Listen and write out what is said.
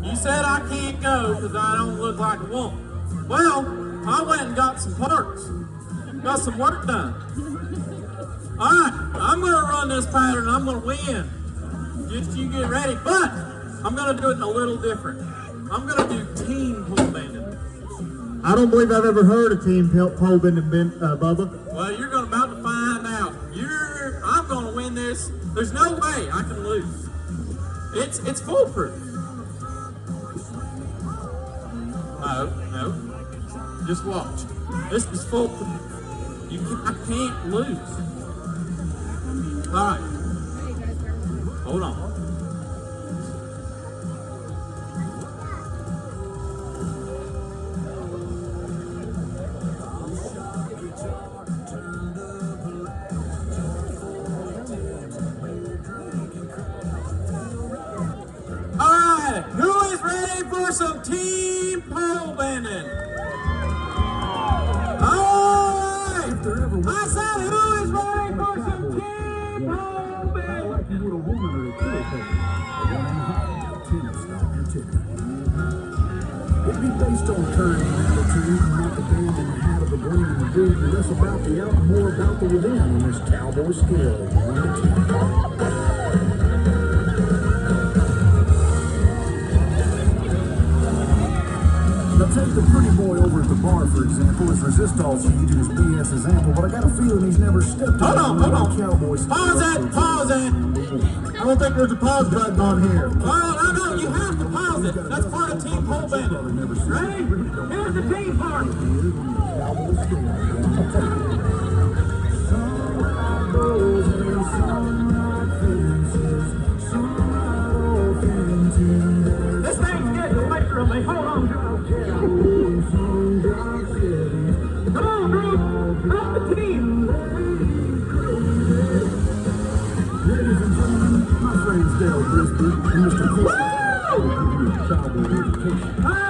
You said I can't go because I don't look like a woman. Well, I went and got some parts. Got some work done. All right, I'm going to run this pattern. I'm going to win. Just you get ready. But I'm going to do it a little different. I'm going to do team pole bending. I don't believe I've ever heard of team pole bending, Bubba. Well, you're about to find out. I'm going to win this. There's no way I can lose. It's foolproof. No. Just watch. This is foolproof. I can't lose. All right. Hold on. Who is ready for some team pole bending? All right. I said, who is ready for some team pole bending? Like you would a woman or a kid. It'd be based on courage and attitude, not the band and the hat of the green and the boot, and less about the out and more about the within in this cowboy skill. 1 to 10. Now take the pretty boy over at the bar, for example, his resistol sheet and his BS example, but I got a feeling he's never stepped Hold on. cowboy Pause it. I don't think there's a pause button on here. Oh, no, you have to pause it. That's part of team pole bending. Ready? Here's the team part. This thing's getting away from me. Hold on. Come on, group. Up the team. Ladies and gentlemen, my friends Dale Brisby and Mr. Cole. Cowboy education.